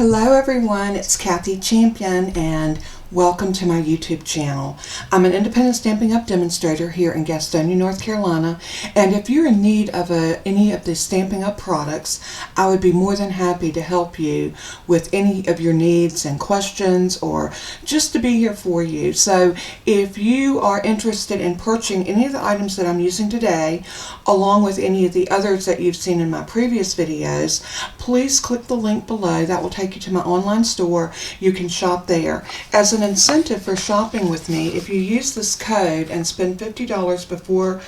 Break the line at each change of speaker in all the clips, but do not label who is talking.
Hello everyone, it's Kathy Champion and welcome to my YouTube channel. I'm an independent Stampin' Up! Demonstrator here in Gastonia, North Carolina, and if you're in need of any of the Stampin' Up! Products, I would be more than happy to help you with any of your needs and questions, or just to be here for you. So if you are interested in purchasing any of the items that I'm using today, along with any of the others that you've seen in my previous videos, please click the link below. That will take you to my online store. You can shop there. As an incentive for shopping with me, if you use this code and spend $50 before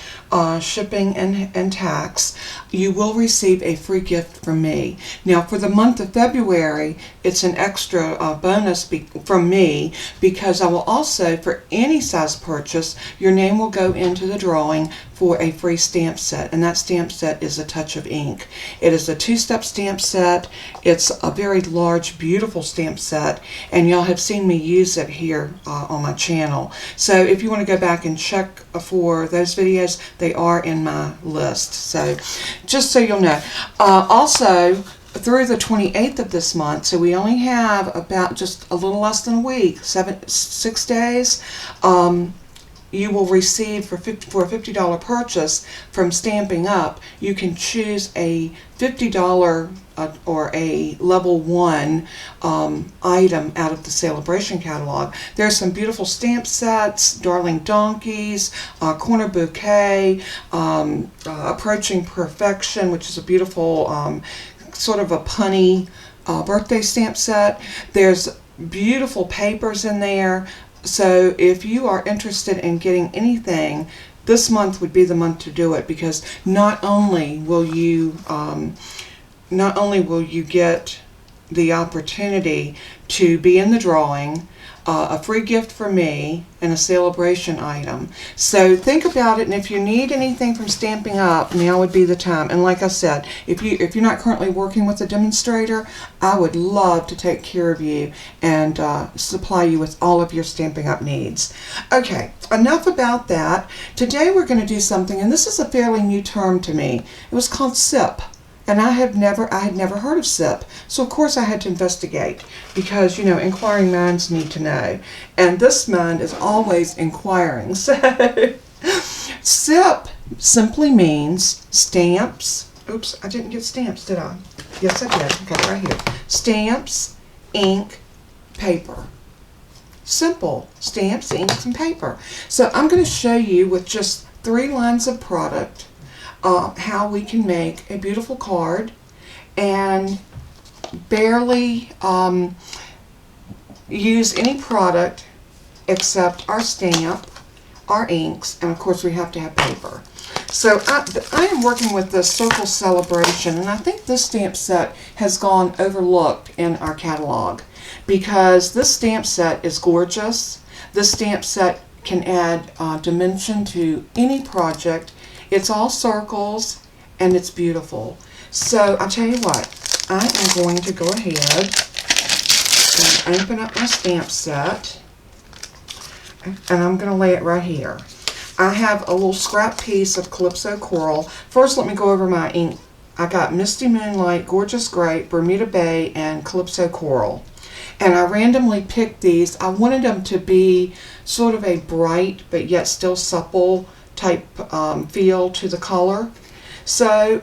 shipping and tax, you will receive a free gift from me. Now for the month of February, it's an extra bonus from me, because I will also, for any size purchase, your name will go into the drawing for a free stamp set, and that stamp set is A Touch of Ink. It is a two-step stamp set. It's a very large, beautiful stamp set, and y'all have seen me use it here on my channel. So if you want to go back and check for those videos, they are in my list. So just so you'll know. Also, through the 28th of this month, so we only have about just a little less than a week, 6 days, you will receive for a $50 purchase from Stampin' Up! You can choose a $50 or a level 1 item out of the Celebration catalog. There's some beautiful stamp sets, Darling Donkeys, Corner Bouquet, Approaching Perfection, which is a beautiful sort of a punny birthday stamp set. There's beautiful papers in there. So if you are interested in getting anything, this month would be the month to do it, because not only will you get the opportunity to be in the drawing, a free gift from me, and a celebration item. So think about it, and if you need anything from Stampin' Up!, now would be the time. And like I said, if you're not currently working with a demonstrator, I would love to take care of you and supply you with all of your Stampin' Up! Needs. Okay, enough about that. Today we're going to do something, and this is a fairly new term to me. It was called SIP. And I had never heard of SIP, so of course I had to investigate, because, you know, inquiring minds need to know, and this mind is always inquiring. So SIP simply means stamps. Oops, I didn't get stamps, did I? Yes, I did. I got it right here. Stamps, ink, paper. Simple. Stamps, inks, and paper. So I'm going to show you with just 3 lines of product how we can make a beautiful card and barely use any product except our stamp, our inks, and of course we have to have paper. So I am working with the Circle Celebration, and I think this stamp set has gone overlooked in our catalog, because this stamp set is gorgeous. This stamp set can add dimension to any project. It's all circles, and it's beautiful. So I'll tell you what, I am going to go ahead and open up my stamp set, and I'm going to lay it right here. I have a little scrap piece of Calypso Coral. First, let me go over my ink. I got Misty Moonlight, Gorgeous Grape, Bermuda Bay, and Calypso Coral. And I randomly picked these. I wanted them to be sort of a bright but yet still supple type feel to the color. So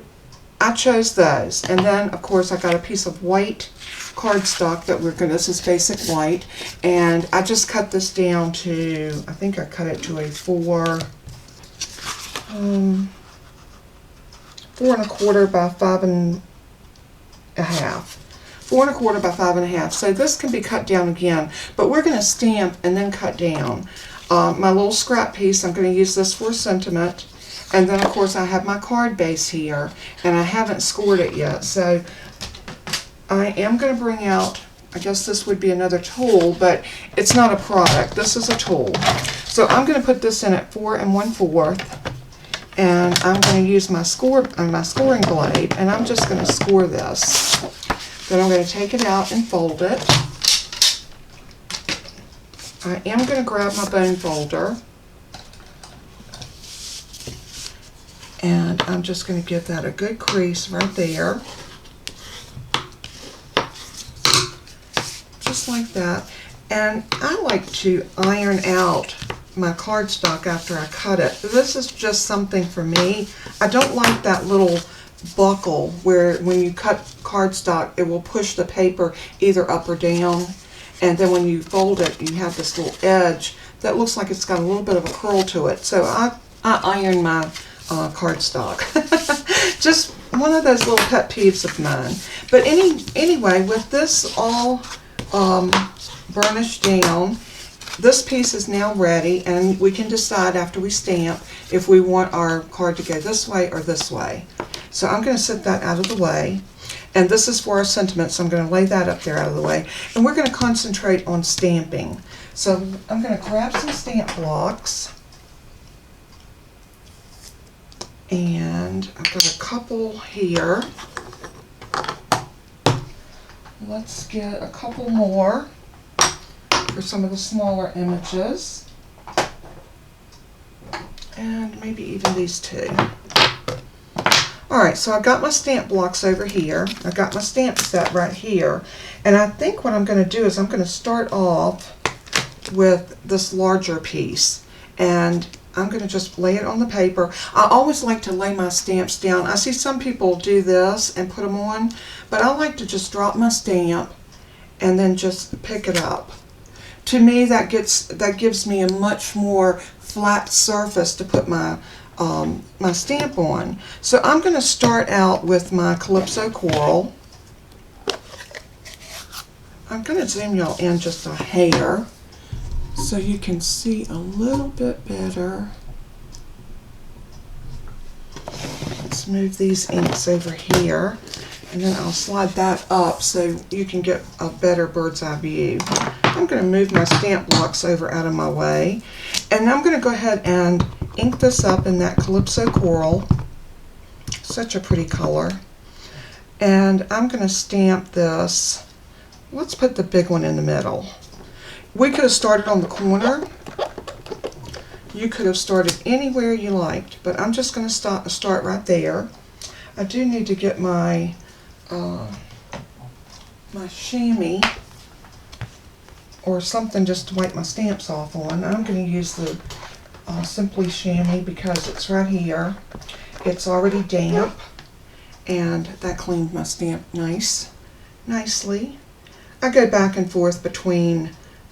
I chose those. And then of course I got a piece of white cardstock that this is basic white, and I just cut this down to, I think I cut it to a 4 4¼ by 5½. 4¼ by 5½. So this can be cut down again, but we're going to stamp and then cut down. My little scrap piece, I'm going to use this for a sentiment, and then of course I have my card base here, and I haven't scored it yet. So I am going to bring out, I guess this would be another tool, but it's not a product. This is a tool. So I'm going to put this in at 4 1/4, and I'm going to use my scoring blade, and I'm just going to score this. Then I'm going to take it out and fold it. I am going to grab my bone folder, and I'm just going to give that a good crease right there. just like that. And I like to iron out my cardstock after I cut it. This is just something for me. I don't like that little buckle where when you cut cardstock, it will push the paper either up or down. And then when you fold it, you have this little edge that looks like it's got a little bit of a curl to it. So I iron my cardstock. Just one of those little pet peeves of mine. But anyway, with this all burnished down, this piece is now ready, and we can decide after we stamp if we want our card to go this way or this way. So I'm going to set that out of the way. And this is for our sentiment, so I'm going to lay that up there out of the way. And we're going to concentrate on stamping. So I'm going to grab some stamp blocks. And I've got a couple here. Let's get a couple more for some of the smaller images. And maybe even these two. Alright, so I've got my stamp blocks over here. I've got my stamp set right here. And I think what I'm going to do is I'm going to start off with this larger piece. And I'm going to just lay it on the paper. I always like to lay my stamps down. I see some people do this and put them on, but I like to just drop my stamp and then just pick it up. To me, that gives me a much more flat surface to put my my stamp on. So I'm going to start out with my Calypso Coral. I'm going to zoom y'all in just a hair so you can see a little bit better. Let's move these inks over here, and then I'll slide that up so you can get a better bird's eye view. I'm going to move my stamp blocks over out of my way, and I'm going to go ahead and ink this up in that Calypso Coral. Such a pretty color. And I'm going to stamp this. Let's put the big one in the middle. We could have started on the corner. You could have started anywhere you liked, but I'm just going to start right there. I do need to get my my chamois or something just to wipe my stamps off on. I'm going to use the Simply Chamois because it's right here. It's already damp, and that cleaned my stamp nicely. I go back and forth between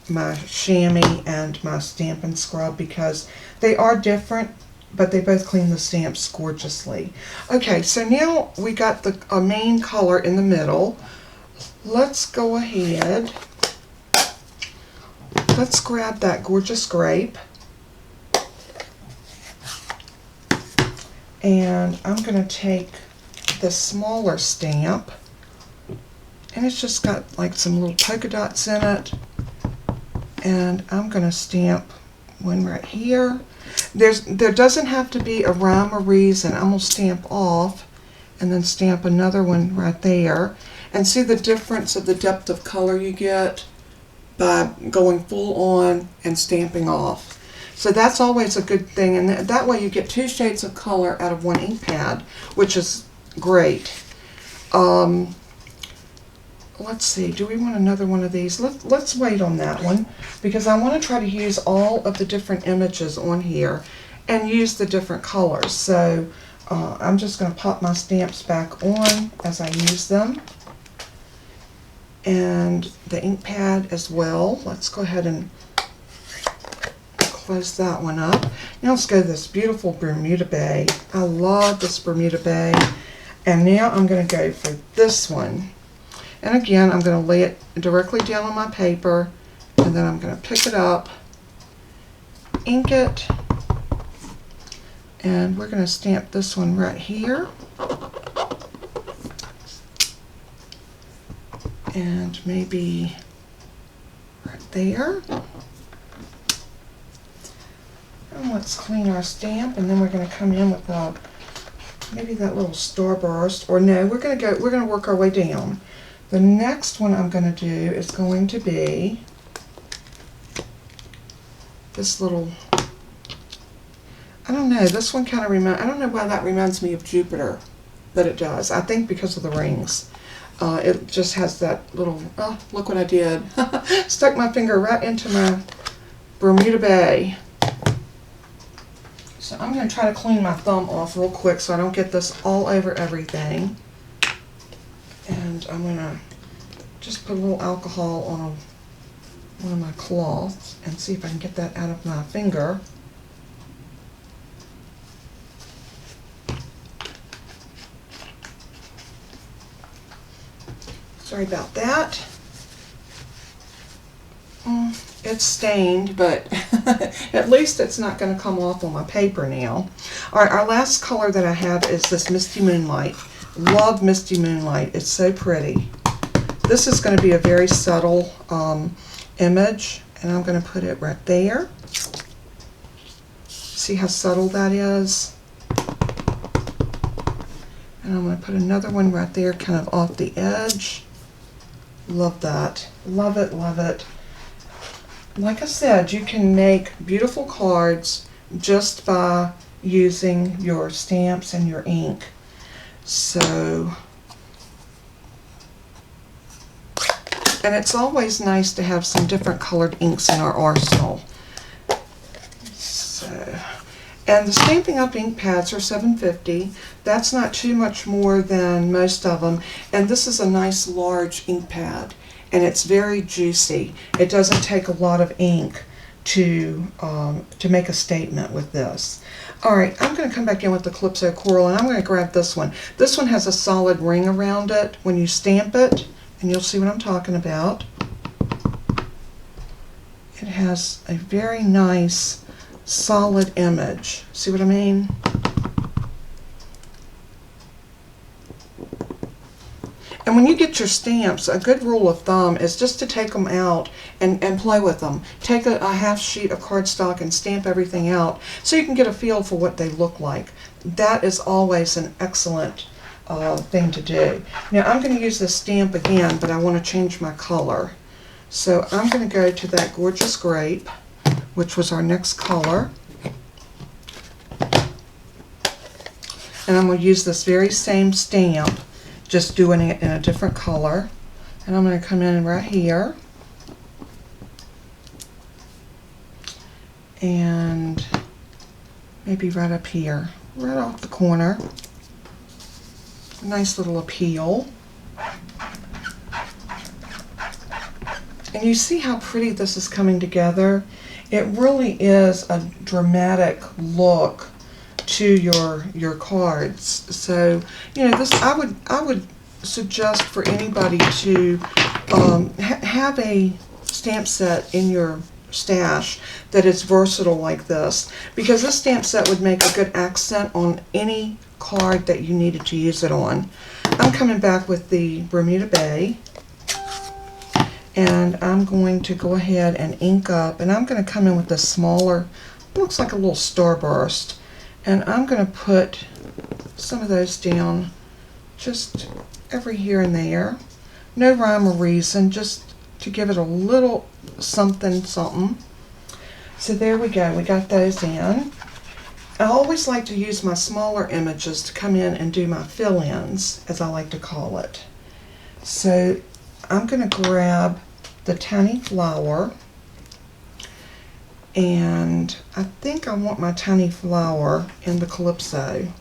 my chamois and my Stampin' Scrub because they are different, but they both clean the stamps gorgeously. Okay, so now we got the main color in the middle. Let's go ahead. Let's grab that gorgeous grape. And I'm going to take the smaller stamp, and it's just got like some little polka dots in it, and I'm going to stamp one right here. There doesn't have to be a rhyme or reason. I'm going to stamp off and then stamp another one right there, and see the difference of the depth of color you get by going full on and stamping off. So that's always a good thing, and that way you get two shades of color out of one ink pad, which is great. Let's see, do we want another one of these? Let's wait on that one, because I want to try to use all of the different images on here and use the different colors. So I'm just going to pop my stamps back on as I use them, and the ink pad as well. Let's go ahead and close that one up. Now let's go to this beautiful Bermuda Bay. I love this Bermuda Bay. And now I'm going to go for this one. And again, I'm going to lay it directly down on my paper, and then I'm going to pick it up, ink it, and we're going to stamp this one right here. And maybe right there. And let's clean our stamp, and then we're going to come in with maybe that little starburst, or no, we're going to work our way down. The next one I'm going to do is going to be this little, I don't know, this one kind of I don't know why that reminds me of Jupiter, but it does. I think because of the rings. It just has that little, oh, look what I did. Stuck my finger right into my Bermuda Bay. So I'm going to try to clean my thumb off real quick so I don't get this all over everything. And I'm going to just put a little alcohol on one of my cloths and see if I can get that out of my finger. Sorry about that. It's stained, but at least it's not going to come off on my paper now. Alright, our last color that I have is this Misty Moonlight. Love Misty Moonlight. It's so pretty. This is going to be a very subtle image, and I'm going to put it right there. See how subtle that is? And I'm going to put another one right there, kind of off the edge. Love that. Love it, love it. Like I said, you can make beautiful cards just by using your stamps and your ink. So, and it's always nice to have some different colored inks in our arsenal. So, and the Stampin' Up ink pads are $7.50. That's not too much more than most of them. And this is a nice large ink pad, and it's very juicy. It doesn't take a lot of ink to make a statement with this. All right, I'm going to come back in with the Calypso Coral, and I'm going to grab this one. This one has a solid ring around it when you stamp it, and you'll see what I'm talking about. It has a very nice solid image. See what I mean? And when you get your stamps, a good rule of thumb is just to take them out and play with them. Take a half sheet of cardstock and stamp everything out so you can get a feel for what they look like. That is always an excellent thing to do. Now I'm going to use this stamp again, but I want to change my color. So I'm going to go to that gorgeous Grape, which was our next color. And I'm going to use this very same stamp, just doing it in a different color. And I'm going to come in right here and maybe right up here, right off the corner. Nice little appeal. And you see how pretty this is coming together? It really is a dramatic look to your cards. So, you know, this I would suggest for anybody to have a stamp set in your stash that is versatile like this, because this stamp set would make a good accent on any card that you needed to use it on. I'm coming back with the Bermuda Bay, and I'm going to go ahead and ink up, and I'm going to come in with this smaller, looks like a little starburst, and I'm going to put some of those down just every here and there. No rhyme or reason, just to give it a little something something. So there we go, we got those in. I always like to use my smaller images to come in and do my fill-ins, as I like to call it. So I'm going to grab the tiny flower, and I think I want my tiny flower in the Calypso.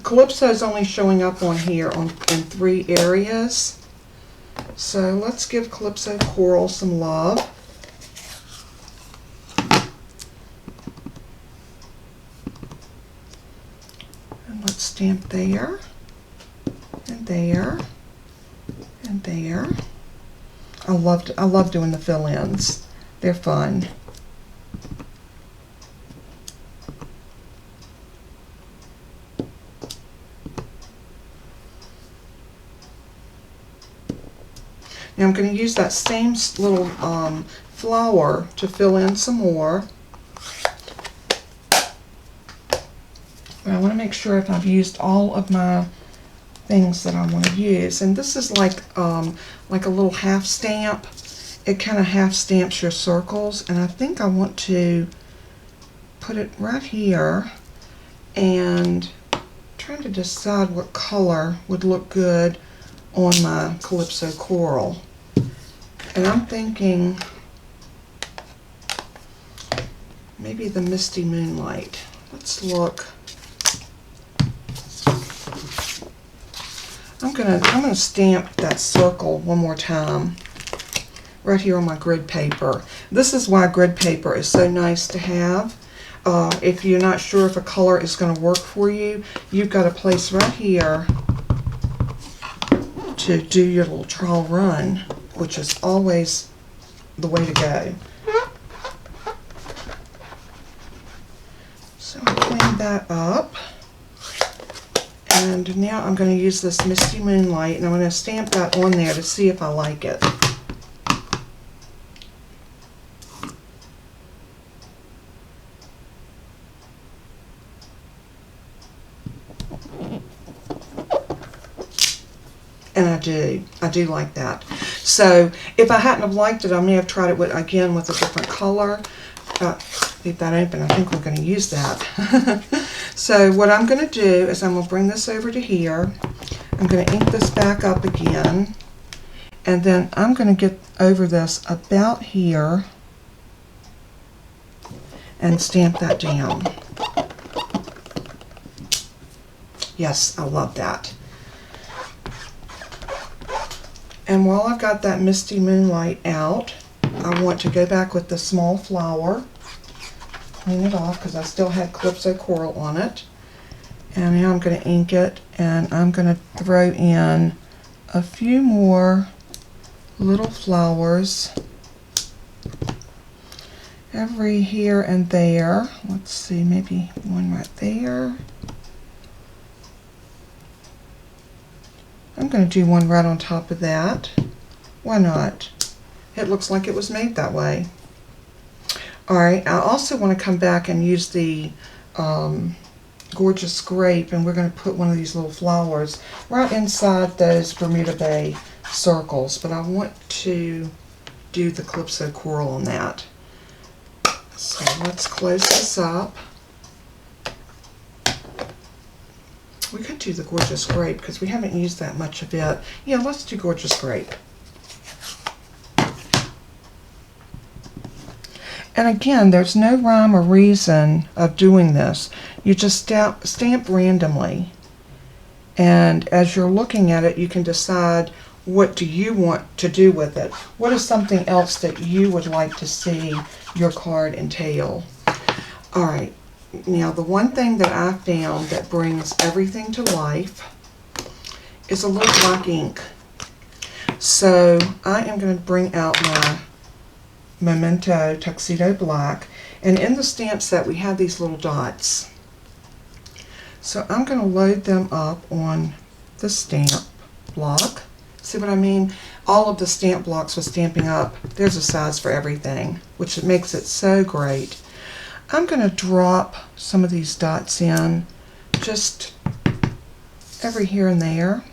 Calypso is only showing up on here in 3 areas. So let's give Calypso Coral some love. And let's stamp there, and there, and there. I love doing the fill-ins. They're fun. Now I'm going to use that same little flower to fill in some more. And I want to make sure if I've used all of my things that I want to use. And this is like a little half stamp. It kind of half stamps your circles, and I think I want to put it right here, and trying to decide what color would look good on my Calypso Coral. And I'm thinking maybe the Misty Moonlight. Let's look. I'm gonna stamp that circle one more time right here on my grid paper. This is why grid paper is so nice to have. If you're not sure if a color is going to work for you, you've got a place right here to do your little trial run, which is always the way to go. So I'll clean that up. And now I'm going to use this Misty Moonlight, and I'm going to stamp that on there to see if I like it. And I do like that. So if I hadn't have liked it, I may have tried it again with a different color. Leave that open. I think we're going to use that. So what I'm going to do is I'm going to bring this over to here. I'm going to ink this back up again. And then I'm going to get over this about here and stamp that down. Yes, I love that. And while I've got that Misty Moonlight out, I want to go back with the small flower, clean it off because I still had Calypso Coral on it. And now I'm going to ink it, and I'm going to throw in a few more little flowers every here and there. Let's see, maybe one right there. I'm going to do one right on top of that. Why not? It looks like it was made that way. Alright, I also want to come back and use the gorgeous Grape, and we're going to put one of these little flowers right inside those Bermuda Bay circles, but I want to do the Calypso Coral on that. So let's close this up. We could do the Gorgeous Grape because we haven't used that much of it. Yeah, let's do Gorgeous Grape. And again, there's no rhyme or reason of doing this. You just stamp randomly. And as you're looking at it, you can decide what do you want to do with it. What is something else that you would like to see your card entail? All right. Now, the one thing that I found that brings everything to life is a little black ink. So I am going to bring out my Momento Tuxedo Black. And in the stamp set, we have these little dots. So I'm going to load them up on the stamp block. See what I mean? All of the stamp blocks with Stampin' Up, there's a size for everything, which makes it so great. I'm going to drop some of these dots in just every here and there.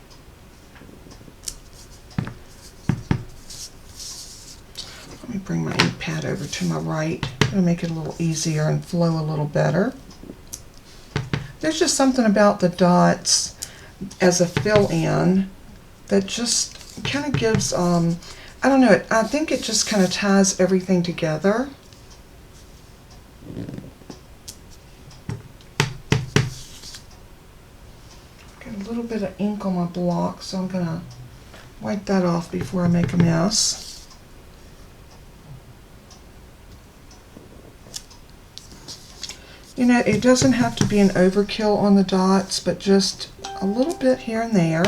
Let me bring my ink pad over to my right. It'll make it a little easier and flow a little better. There's just something about the dots as a fill-in that just kind of gives, I don't know, I think it just kind of ties everything together. Got a little bit of ink on my block, so I'm going to wipe that off before I make a mess. You know, it doesn't have to be an overkill on the dots, but just a little bit here and there.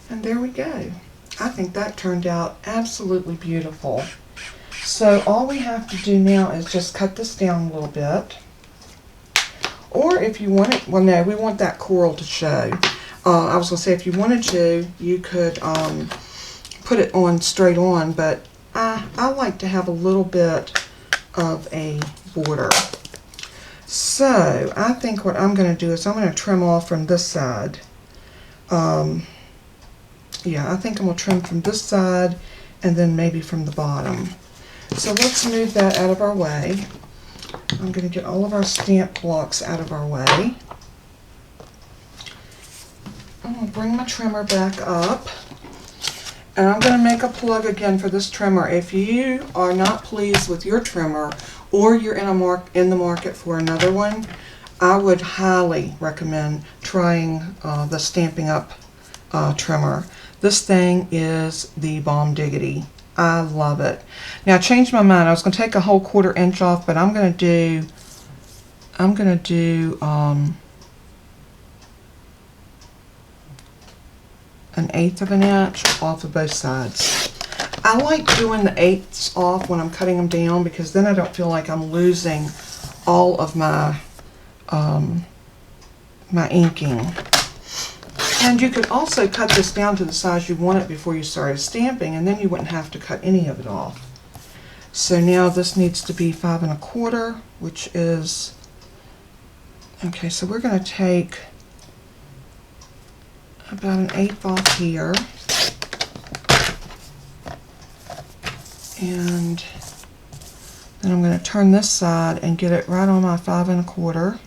And there we go. I think that turned out absolutely beautiful. So all we have to do now is just cut this down a little bit. Or if you want it, well no, we want that coral to show. I was going to say if you wanted to, you could put it on straight on, but I like to have a little bit of a border. So I think what I'm going to do is I'm going to trim off from this side. Yeah, I think I'm going to trim from this side and then maybe from the bottom. So let's move that out of our way. I'm going to get all of our stamp blocks out of our way. I'm going to bring my trimmer back up. And I'm going to make a plug again for this trimmer. If you are not pleased with your trimmer or you're in the market for another one, I would highly recommend trying the Stampin' Up trimmer. This thing is the bomb diggity. I love it. Now I changed my mind. I was going to take a whole 1/4 inch off, but I'm going to do 1/8 of an inch off of both sides. I like doing the 1/8 off when I'm cutting them down because then I don't feel like I'm losing all of my my inking. And you could also cut this down to the size you want it before you started stamping, and then you wouldn't have to cut any of it off. So now this needs to be 5 1/4, which is, okay, so we're going to take about 1/8 off here. And then I'm going to turn this side and get it right on my 5 1/4.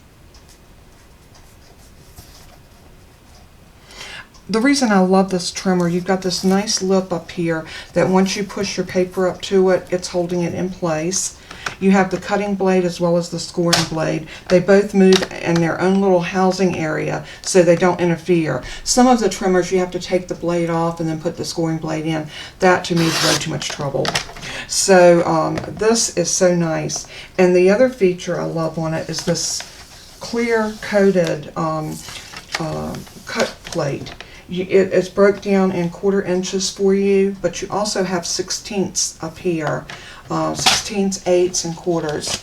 The reason I love this trimmer, you've got this nice lip up here that once you push your paper up to it, it's holding it in place. You have the cutting blade as well as the scoring blade. They both move in their own little housing area so they don't interfere. Some of the trimmers you have to take the blade off and then put the scoring blade in. That to me is way too much trouble. So this is so nice. And the other feature I love on it is this clear coated cut plate. It's broke down in 1/4 inches for you, but you also have 1/16ths up here, 1/16ths, 1/8, and 1/4.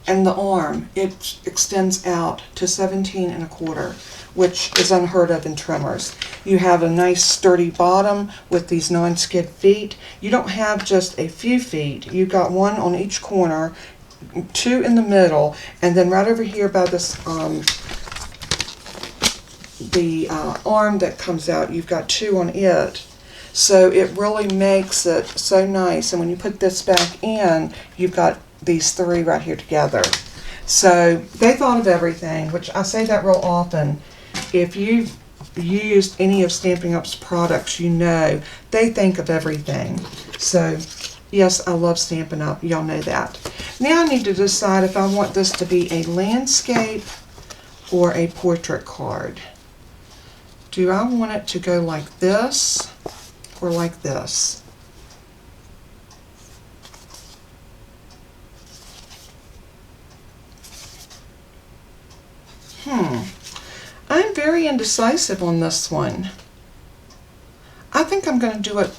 And the arm, it extends out to 17 1/4, which is unheard of in trimmers. You have a nice sturdy bottom with these non-skid feet. You don't have just a few feet. You've got one on each corner, 2 in the middle, and then right over here by this the arm that comes out, you've got 2 on it. So it really makes it so nice. And when you put this back in, you've got these 3 right here together. So they thought of everything, which I say that real often. If you've used any of Stampin' Up's products, you know they think of everything. So yes, I love Stampin' Up. Y'all know that. Now I need to decide if I want this to be a landscape or a portrait card. Do I want it to go like this or like this? I'm very indecisive on this one. I think I'm going to do it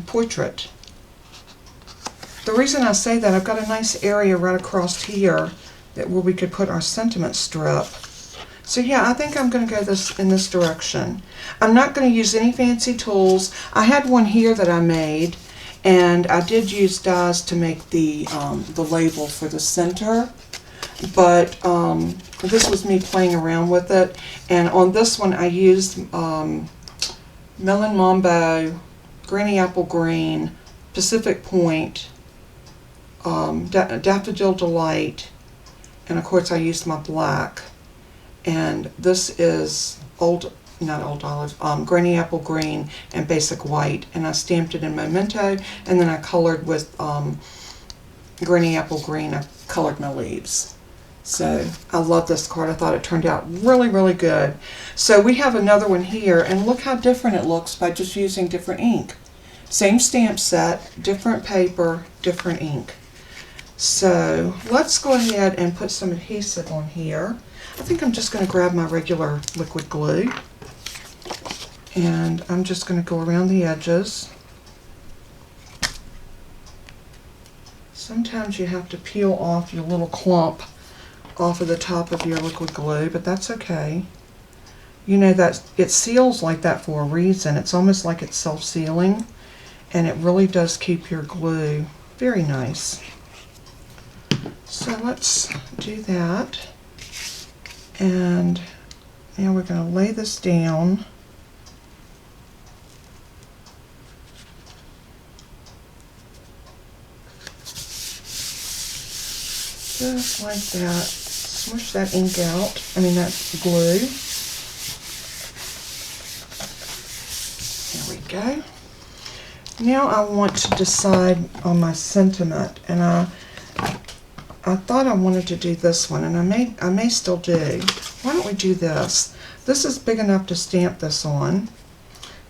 portrait. The reason I say that, I've got a nice area right across here where we could put our sentiment strip. So yeah, I think I'm going to go in this direction. I'm not going to use any fancy tools. I had one here that I made, and I did use dies to make the label for the center. But this was me playing around with it. And on this one I used Melon Mambo, Granny Apple Green, Pacific Point, Daffodil Delight, and of course I used my black. And this is not old olive, Granny Apple Green and Basic White. And I stamped it in Momento, and then I colored with Granny Apple Green. I colored my leaves. So I love this card. I thought it turned out really, really good. So we have another one here, and look how different it looks by just using different ink. Same stamp set, different paper, different ink. So let's go ahead and put some adhesive on here. I think I'm just going to grab my regular liquid glue, and I'm just going to go around the edges. Sometimes you have to peel off your little clump off of the top of your liquid glue, but that's okay. you know that it seals like that for a reason. It's almost like it's self-sealing, and it really does keep your glue very nice. So let's do that. And now we're going to lay this down. Just like that. Smush that ink out. I mean that glue. There we go. Now I want to decide on my sentiment, and I thought I wanted to do this one, and I may still do. Why don't we do this? This is big enough to stamp this on.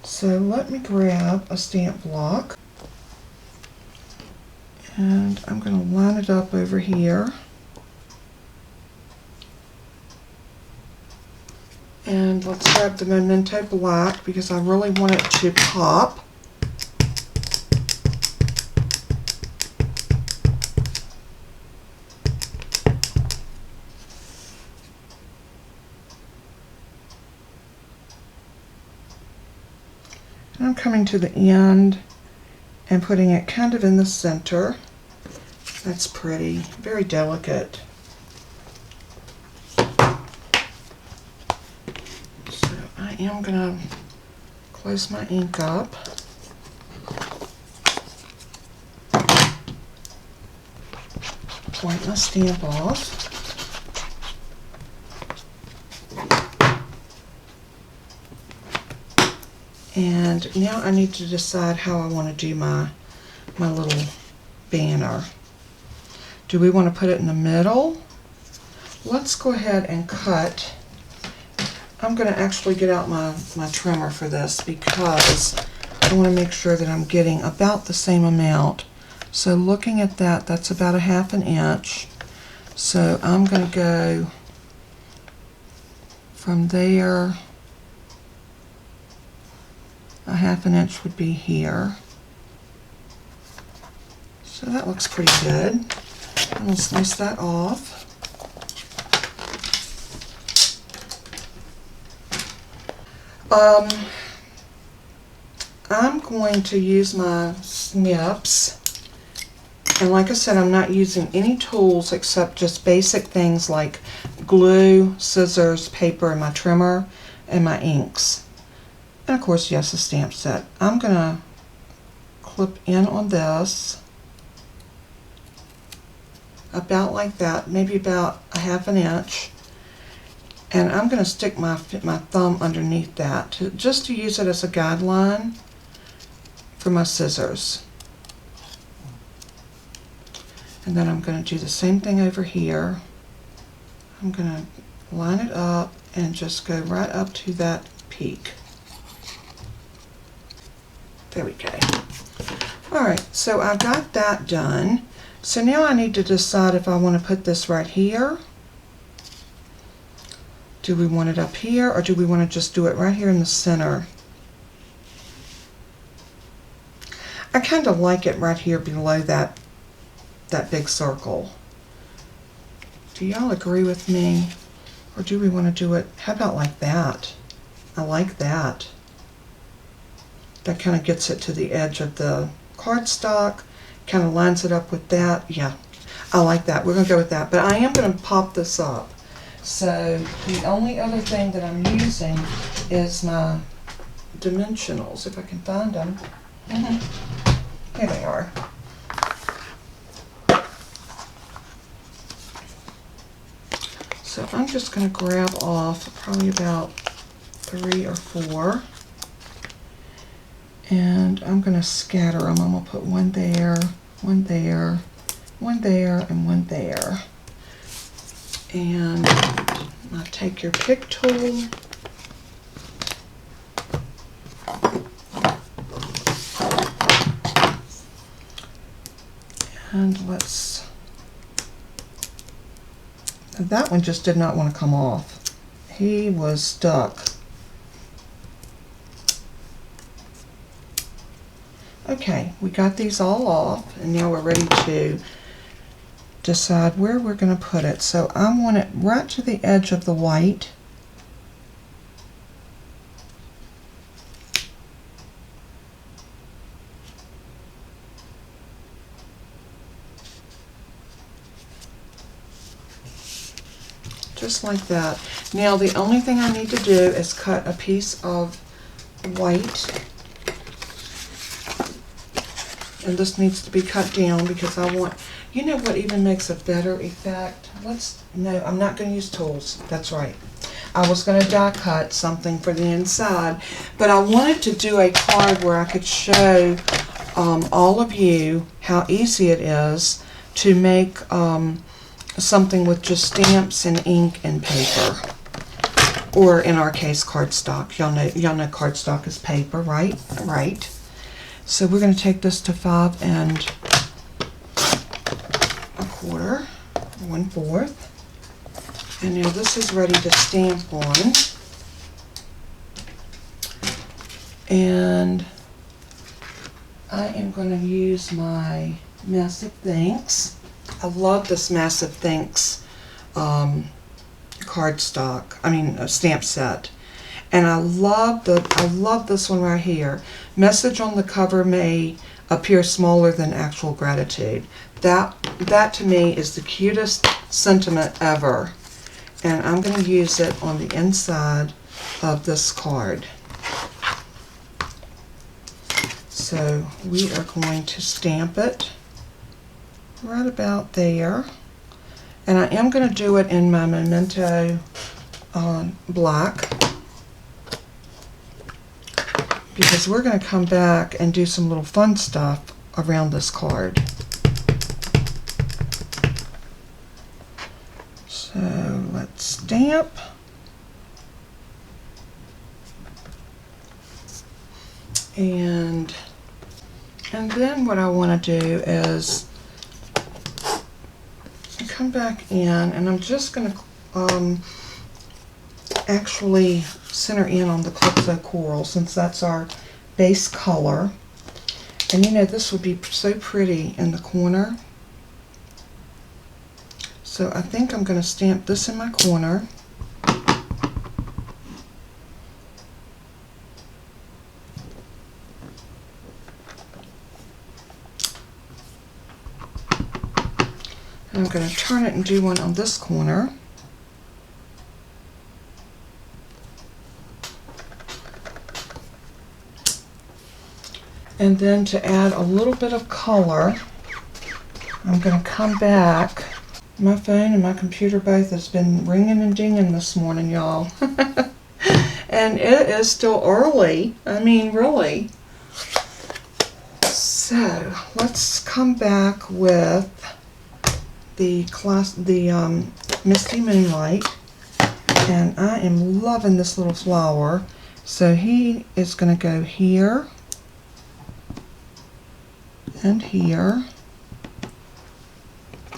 So let me grab a stamp block. And I'm going to line it up over here. And let's grab the Momento black because I really want it to pop. And I'm coming to the end and putting it kind of in the center. That's pretty, very delicate. So I am going to close my ink up. Wipe my stamp off. And now I need to decide how I want to do my little banner. Do we want to put it in the middle? Let's go ahead and cut. I'm going to actually get out my trimmer for this because I want to make sure that I'm getting about the same amount. So looking at that, that's about a 1/2 inch. So I'm going to go from there. A 1/2 inch would be here. So that looks pretty good. I'm going to slice that off. I'm going to use my snips, and like I said, I'm not using any tools except just basic things like glue, scissors, paper, and my trimmer, and my inks. And of course, yes, a stamp set. I'm going to clip in on this about like that, maybe about a 1/2 inch. And I'm going to stick my thumb underneath that just to use it as a guideline for my scissors. And then I'm going to do the same thing over here. I'm going to line it up and just go right up to that peak. There we go. Alright, so I've got that done. So now I need to decide if I want to put this right here. Do we want it up here, or do we want to just do it right here in the center? I kind of like it right here below that big circle. Do y'all agree with me? Or do we want to do it, how about like that? I like that. That kind of gets it to the edge of the cardstock, kind of lines it up with that. Yeah, I like that. We're going to go with that. But I am going to pop this up. So the only other thing that I'm using is my dimensionals, if I can find them. Here they are. So I'm just going to grab off probably about 3 or 4. And I'm going to scatter them. I'm going to put one there, one there, one there, and one there. And now take your pick tool. And let's, that one just did not want to come off. He was stuck. Okay, we got these all off, and now we're ready to decide where we're going to put it. So I want it right to the edge of the white. just like that. Now the only thing I need to do is cut a piece of white, and this needs to be cut down because I want, you know what even makes a better effect? No, I'm not going to use tools. That's right. I was going to die cut something for the inside, but I wanted to do a card where I could show all of you how easy it is to make something with just stamps and ink and paper, or in our case cardstock. Y'all know cardstock is paper, right? Right. So we're going to take this to 5 1/4, 1/4. And now this is ready to stamp on. And I am going to use my Massive Thanks. I love this Massive Thanks cardstock, stamp set. And I love this one right here. Message on the cover may appear smaller than actual gratitude. That to me is the cutest sentiment ever. And I'm going to use it on the inside of this card. So we are going to stamp it right about there. And I am going to do it in my Momento black, because we're going to come back and do some little fun stuff around this card. So let's stamp. And then what I want to do is come back in, and I'm just going to actually center in on the Calypso Coral, since that's our base color. And you know, this would be so pretty in the corner. So I think I'm going to stamp this in my corner. And I'm going to turn it and do one on this corner. And then to add a little bit of color, I'm going to come back. My phone and my computer both has been ringing and dinging this morning, y'all. And it is still early. I mean, really. So let's come back with the Misty Moonlight. And I am loving this little flower. So he is going to go here and here.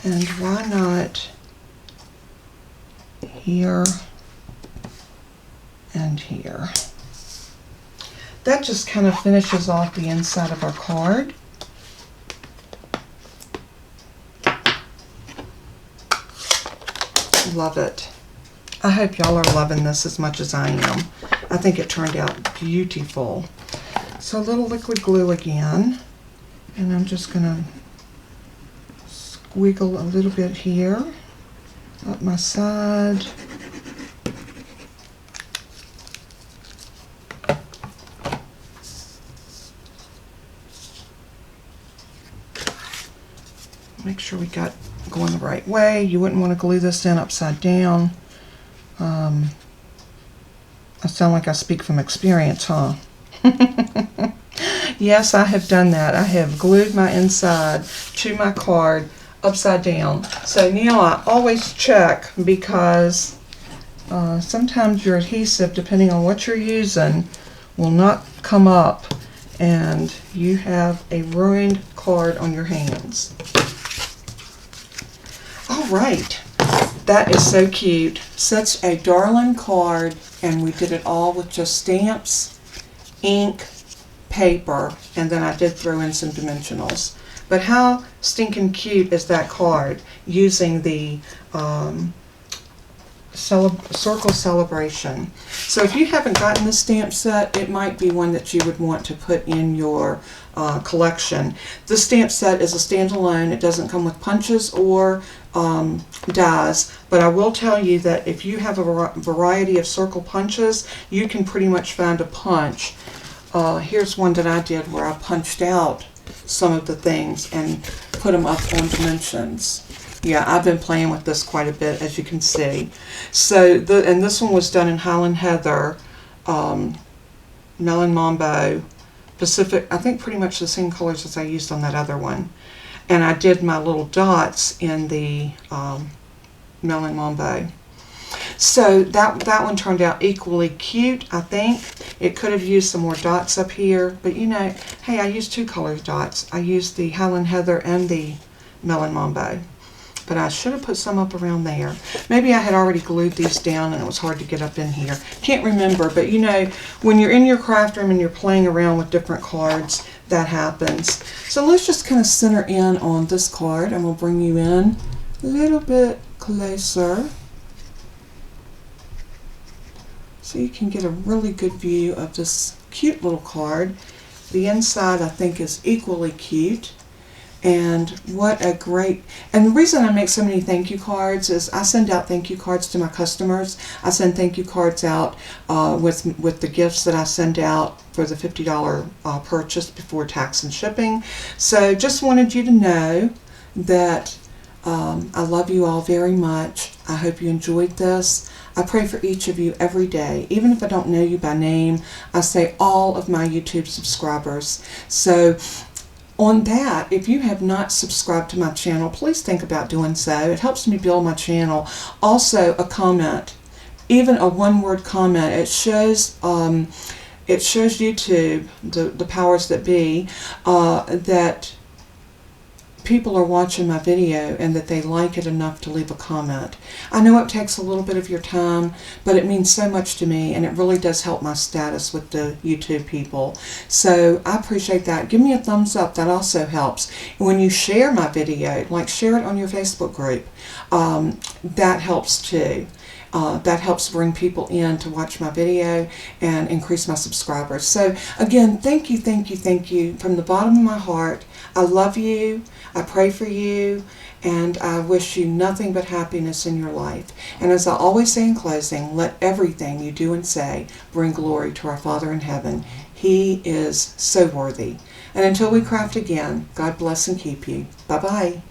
And why not here and here? That just kind of finishes off the inside of our card. Love it. I hope y'all are loving this as much as I am. I think it turned out beautiful. So a little liquid glue again. And I'm just going to wiggle a little bit here up my side. Make sure we got going the right way. You wouldn't want to glue this in upside down. I sound like I speak from experience, huh? Yes, I have done that. I have glued my inside to my card upside down. So now I always check, because sometimes your adhesive, depending on what you're using, will not come up and you have a ruined card on your hands. All right, that is so cute. Such a darling card, and we did it all with just stamps, ink, paper, and then I did throw in some dimensionals. But how stinking cute is that card, using the Circle Celebration. So if you haven't gotten the stamp set, it might be one that you would want to put in your collection. This stamp set is a standalone. It doesn't come with punches or dies, but I will tell you that if you have a variety of circle punches, you can pretty much find a punch. Here's one that I did where I punched out some of the things and put them up on dimensions. Yeah, I've been playing with this quite a bit, as you can see. So, and this one was done in Highland Heather, Melon Mambo, Pacific, I think pretty much the same colors as I used on that other one. And I did my little dots in the Melon Mambo. So that one turned out equally cute, I think. It could have used some more dots up here, but you know, hey, I used two colored dots. I used the Highland Heather and the Melon Mambo. But I should have put some up around there. Maybe I had already glued these down and it was hard to get up in here. Can't remember, but you know, when you're in your craft room and you're playing around with different cards, that happens. So let's just kind of center in on this card, and we'll bring you in a little bit closer so you can get a really good view of this cute little card. The inside, I think, is equally cute. And what a great, and the reason I make so many thank you cards is I send out thank you cards to my customers. I send thank you cards out with the gifts that I send out for the $50 purchase before tax and shipping. So just wanted you to know that I love you all very much. I hope you enjoyed this. I pray for each of you every day. Even if I don't know you by name, I say all of my YouTube subscribers. So on that, if you have not subscribed to my channel, please think about doing so. It helps me build my channel. Also, a comment, even a one-word comment, it shows YouTube, the powers that be, that people are watching my video and that they like it enough to leave a comment. I know it takes a little bit of your time, but it means so much to me, and it really does help my status with the YouTube people. So I appreciate that. Give me a thumbs up. That also helps. And when you share my video, like share it on your Facebook group, that helps too. That helps bring people in to watch my video and increase my subscribers. So again, thank you, thank you, thank you from the bottom of my heart. I love you. I pray for you, and I wish you nothing but happiness in your life. And as I always say in closing, let everything you do and say bring glory to our Father in heaven. He is so worthy. And until we craft again, God bless and keep you. Bye-bye.